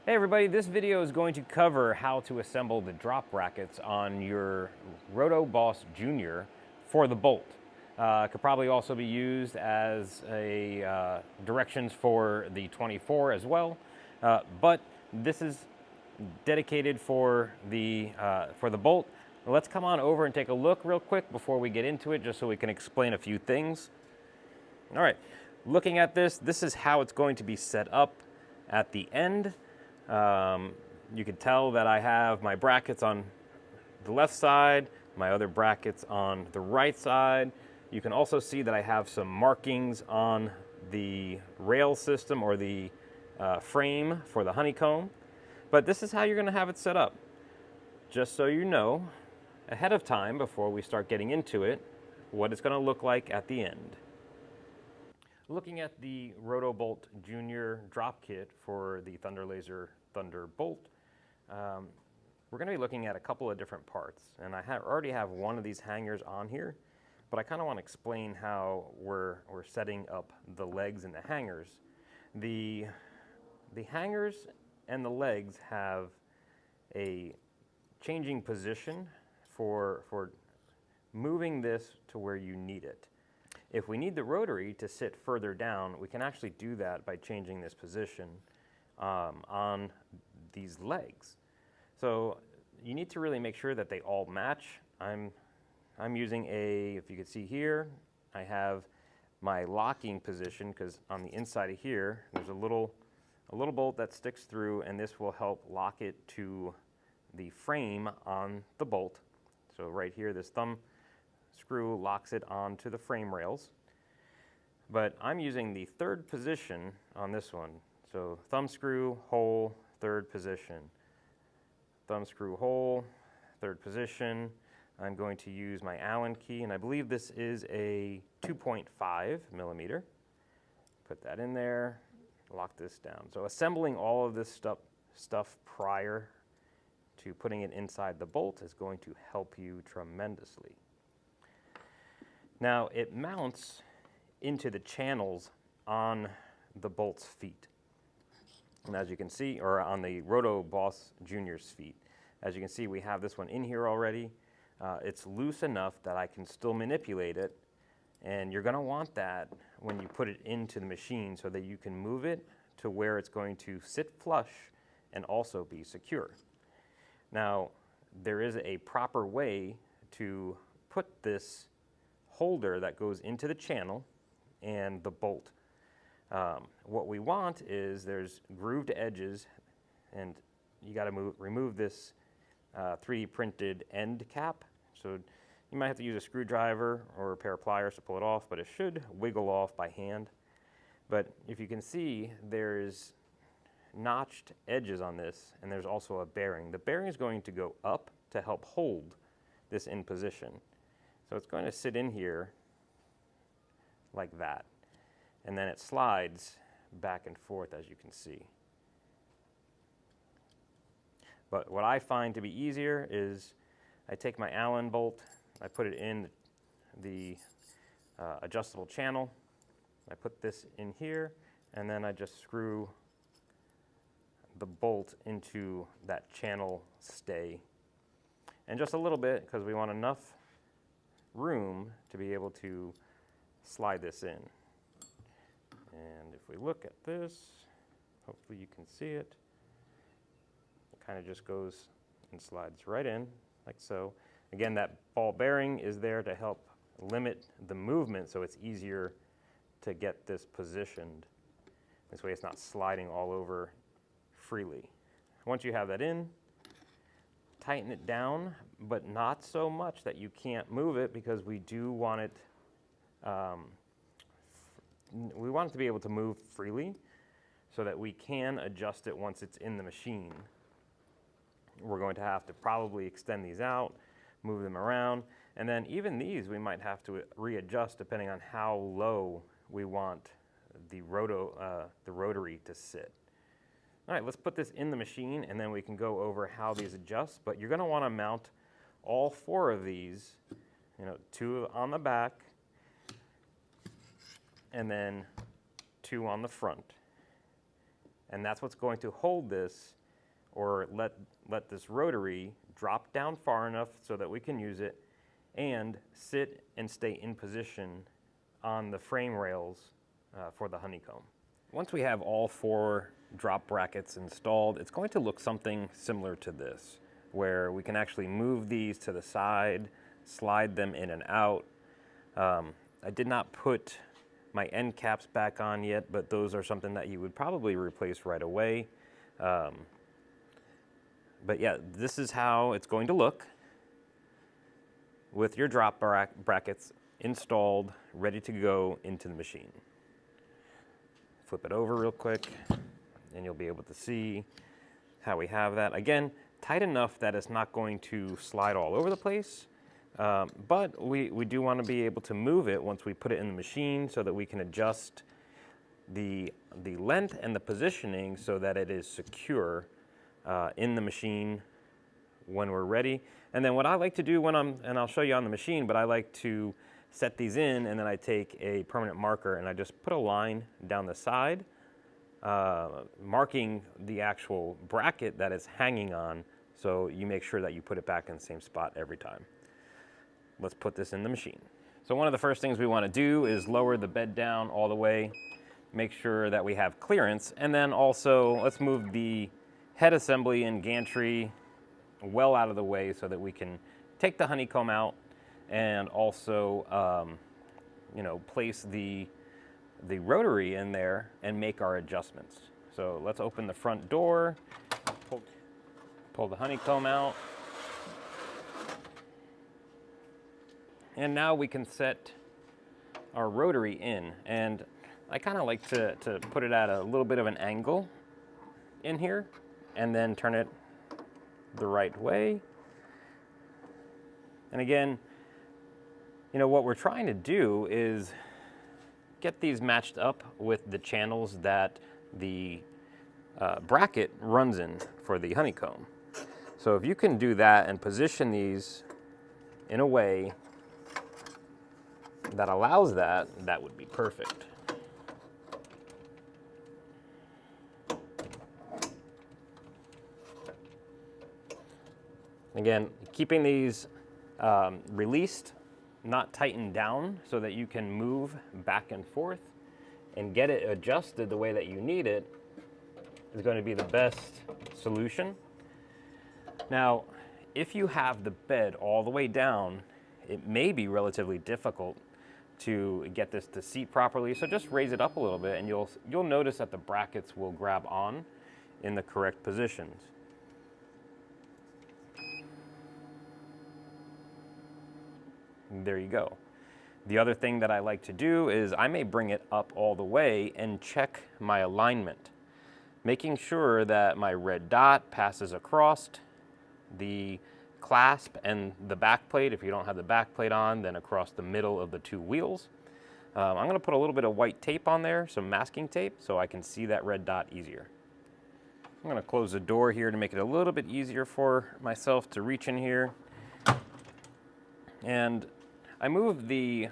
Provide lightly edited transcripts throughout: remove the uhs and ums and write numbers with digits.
Hey everybody, this video is going to cover how to assemble the drop brackets on your RotoBoss Jr. for the bolt. Could probably also be used as a directions for the 24 as well, but this is dedicated for the bolt. Let's come on over and take a look real quick before we get into it, just so we can explain a few things. All right, looking at this is how it's going to be set up at the end. You can tell that I have my brackets on the left side, my other brackets on the right side. You can also see that I have some markings on the rail system or the frame for the honeycomb. But this is how you're going to have it set up. Just so you know ahead of time, before we start getting into it, what it's going to look like at the end. Looking at the RotoBolt Jr. drop kit for the Thunder Laser Thunderbolt, we're going to be looking at a couple of different parts. And I already have one of these hangers on here, but I kind of want to explain how we're setting up the legs and the hangers. The hangers and the legs have a changing position for moving this to where you need it. If we need the rotary to sit further down, we can actually do that by changing this position on these legs. So you need to really make sure that they all match. I'm using if you can see here, I have my locking position, because on the inside of here, there's a little bolt that sticks through, and this will help lock it to the frame on the bolt. So right here, this thumb screw locks it onto the frame rails. But I'm using the third position on this one. So thumb screw, hole, third position. Thumb screw, hole, third position. I'm going to use my Allen key, and I believe this is a 2.5 millimeter. Put that in there, lock this down. So assembling all of this stuff prior to putting it inside the bolt is going to help you tremendously. Now, it mounts into the channels on the bolt's feet. And as you can see, or on the RotoBoss Jr.'s feet, as you can see, we have this one in here already. It's loose enough that I can still manipulate it, and you're going to want that when you put it into the machine so that you can move it to where it's going to sit flush and also be secure. Now, there is a proper way to put this holder that goes into the channel and the bolt. What we want is there's grooved edges, and you got to remove this 3D printed end cap. So you might have to use a screwdriver or a pair of pliers to pull it off, but it should wiggle off by hand. But if you can see, there's notched edges on this, and there's also a bearing. The bearing is going to go up to help hold this in position. So it's going to sit in here like that, and then it slides back and forth, as you can see. But what I find to be easier is I take my Allen bolt, I put it in the adjustable channel, I put this in here, and then I just screw the bolt into that channel stay. And just a little bit, because we want enough room to be able to slide this in. And if we look at this, hopefully you can see it. It kind of just goes and slides right in, like so. Again, that ball bearing is there to help limit the movement, so it's easier to get this positioned. This way it's not sliding all over freely. Once you have that in, tighten it down, but not so much that you can't move it, because we do want it, we want it to be able to move freely so that we can adjust it once it's in the machine. We're going to have to probably extend these out, move them around, and then even these we might have to readjust depending on how low we want the rotary to sit. All right, let's put this in the machine, and then we can go over how these adjust. But you're going to want to mount all 4 of these, 2 on the back, and then 2 on the front. And that's what's going to hold this, or let this rotary drop down far enough so that we can use it and sit and stay in position on the frame rails for the honeycomb. Once we have all 4 drop brackets installed, it's going to look something similar to this, where we can actually move these to the side, slide them in and out. I did not put my end caps back on yet, but those are something that you would probably replace right away. But yeah, this is how it's going to look with your drop brackets installed, ready to go into the machine. Flip it over real quick, and you'll be able to see how we have that. Again, tight enough that it's not going to slide all over the place, but we do want to be able to move it once we put it in the machine so that we can adjust the length and the positioning so that it is secure in the machine when we're ready. And then what I like to do and I'll show you on the machine, but I like to set these in, and then I take a permanent marker and I just put a line down the side, marking the actual bracket that it's hanging on, so you make sure that you put it back in the same spot every time. Let's put this in the machine. So one of the first things we want to do is lower the bed down all the way, make sure that we have clearance, and then also let's move the head assembly and gantry well out of the way so that we can take the honeycomb out and also place the rotary in there and make our adjustments. So let's open the front door, pull the honeycomb out, and now we can set our rotary in. And I kind of like to put it at a little bit of an angle in here and then turn it the right way. And again, what we're trying to do is get these matched up with the channels that the bracket runs in for the honeycomb. So if you can do that and position these in a way that allows that, that would be perfect. Again, keeping these released, not tightened down, so that you can move back and forth and get it adjusted the way that you need it is going to be the best solution. Now, if you have the bed all the way down, it may be relatively difficult to get this to seat properly, so just raise it up a little bit and you'll notice that the brackets will grab on in the correct positions. There you go. The other thing that I like to do is I may bring it up all the way and check my alignment, making sure that my red dot passes across the clasp and the back plate. If you don't have the back plate on, then across the middle of the 2 wheels. I'm going to put a little bit of white tape on there, some masking tape, so I can see that red dot easier. I'm going to close the door here to make it a little bit easier for myself to reach in here. And I moved the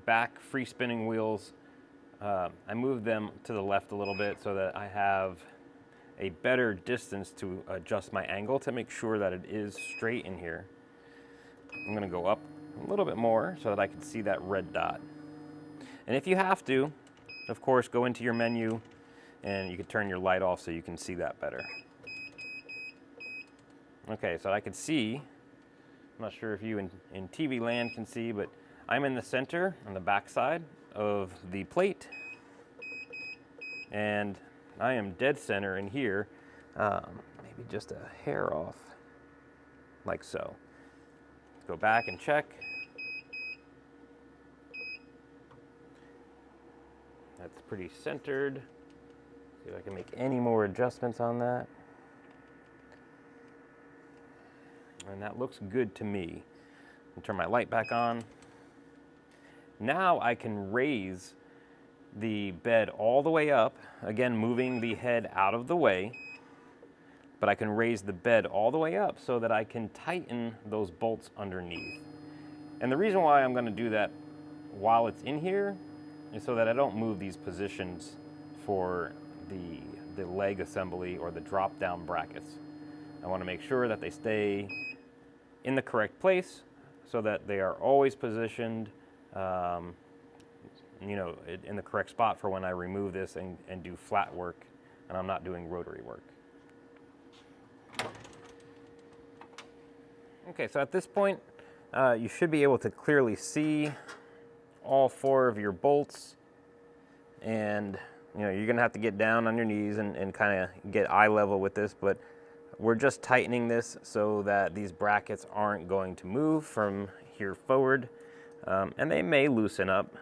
back free spinning wheels, I moved them to the left a little bit so that I have a better distance to adjust my angle to make sure that it is straight in here. I'm going to go up a little bit more so that I can see that red dot. And if you have to, of course, go into your menu and you can turn your light off so you can see that better. Okay, so I can see, I'm not sure if you in TV land can see, but I'm in the center on the back side of the plate, and I am dead center in here, maybe just a hair off, like so. Go back and check. That's pretty centered. See if I can make any more adjustments on that. And that looks good to me. I'll turn my light back on. Now I can raise the bed all the way up, again moving the head out of the way, but I can raise the bed all the way up so that I can tighten those bolts underneath. And the reason why I'm going to do that while it's in here is so that I don't move these positions for the leg assembly or the drop down brackets. I want to make sure that they stay in the correct place so that they are always positioned you know, in the correct spot for when I remove this and do flat work and I'm not doing rotary work. Okay, so at this point, you should be able to clearly see all 4 of your bolts, and you know, you're gonna have to get down on your knees and kind of get eye level with this, but we're just tightening this so that these brackets aren't going to move from here forward, and they may loosen up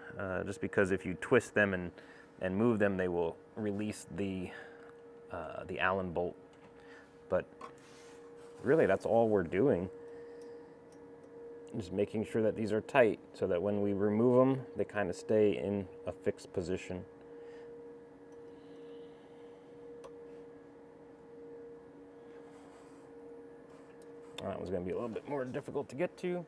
just because if you twist them and move them, they will release the Allen bolt. But really, that's all we're doing. Just making sure that these are tight so that when we remove them, they kind of stay in a fixed position. That was going to be a little bit more difficult to get to.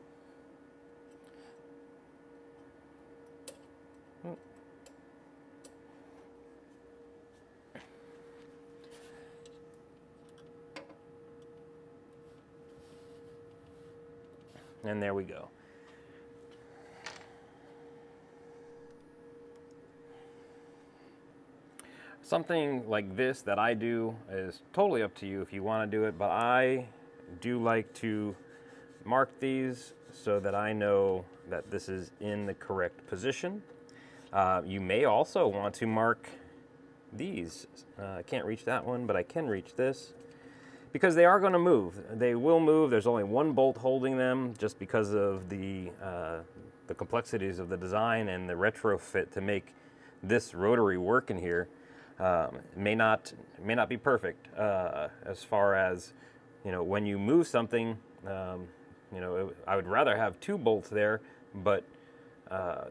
And there we go. Something like this that I do is totally up to you if you want to do it, but I do like to mark these so that I know that this is in the correct position. You may also want to mark these. I can't reach that one, but I can reach this, because they are going to move. They will move. There's only one bolt holding them just because of the complexities of the design and the retrofit to make this rotary work in here. It may not be perfect as far as, you know, when you move something, you know, I would rather have 2 bolts there, but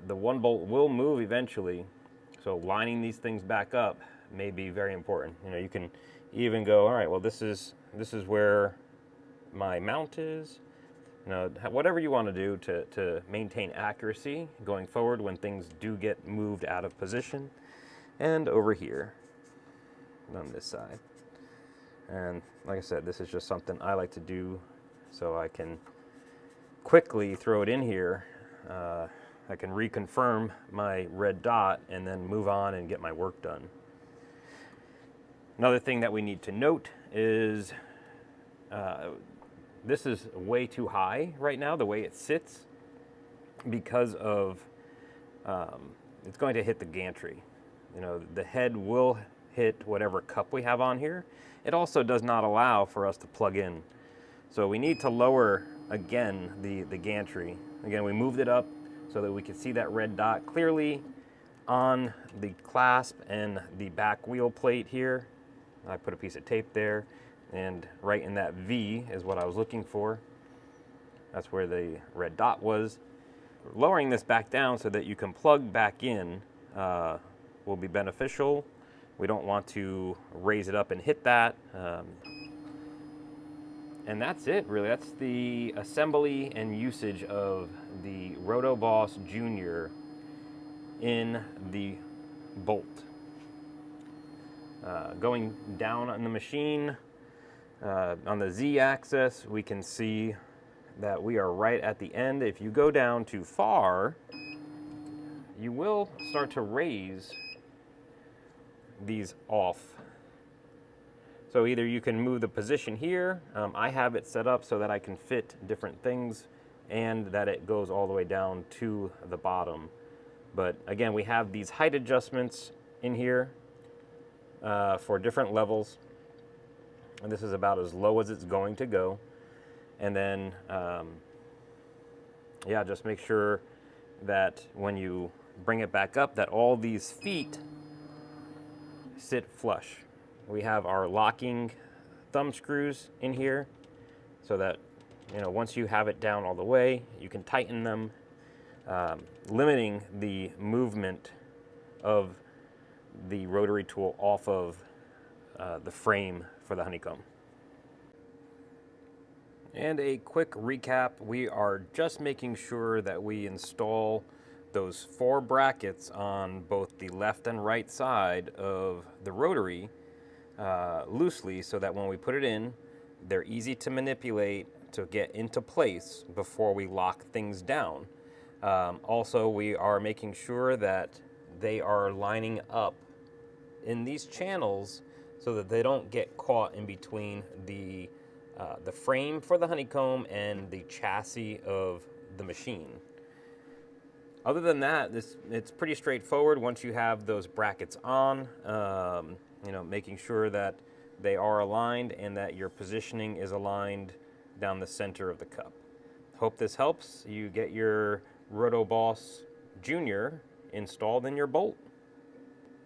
the one bolt will move eventually. So lining these things back up may be very important. You know, you can even go, all right, well, this is where my mount is. You know, whatever you want to do to maintain accuracy going forward when things do get moved out of position. And over here on this side. And like I said, this is just something I like to do so I can quickly throw it in here. I can reconfirm my red dot and then move on and get my work done. Another thing that we need to note is this is way too high right now, the way it sits, because of it's going to hit the gantry. You know, the head will hit whatever cup we have on here. It also does not allow for us to plug in. So we need to lower, again, the gantry. Again, we moved it up so that we can see that red dot clearly on the clasp and the back wheel plate here. I put a piece of tape there, and right in that V is what I was looking for. That's where the red dot was. Lowering this back down so that you can plug back in will be beneficial. We don't want to raise it up and hit that. And that's it, really. That's the assembly and usage of the RotoBoss Jr. in the bolt. Going down on the machine, on the Z-axis, we can see that we are right at the end. If you go down too far, you will start to raise these off. So either you can move the position here. I have it set up so that I can fit different things and that it goes all the way down to the bottom. But again, we have these height adjustments in here for different levels. And this is about as low as it's going to go. And then, yeah, just make sure that when you bring it back up, that all these feet sit flush. We have our locking thumb screws in here so that, you know, once you have it down all the way, you can tighten them, limiting the movement of the rotary tool off of the frame for the honeycomb. And a quick recap, we are just making sure that we install those 4 brackets on both the left and right side of the rotary loosely so that when we put it in, they're easy to manipulate to get into place before we lock things down. Also, we are making sure that they are lining up in these channels so that they don't get caught in between the frame for the honeycomb and the chassis of the machine. Other than that, it's pretty straightforward once you have those brackets on, making sure that they are aligned and that your positioning is aligned down the center of the cup. Hope this helps. You get your RotoBoss Junior installed in your bolt.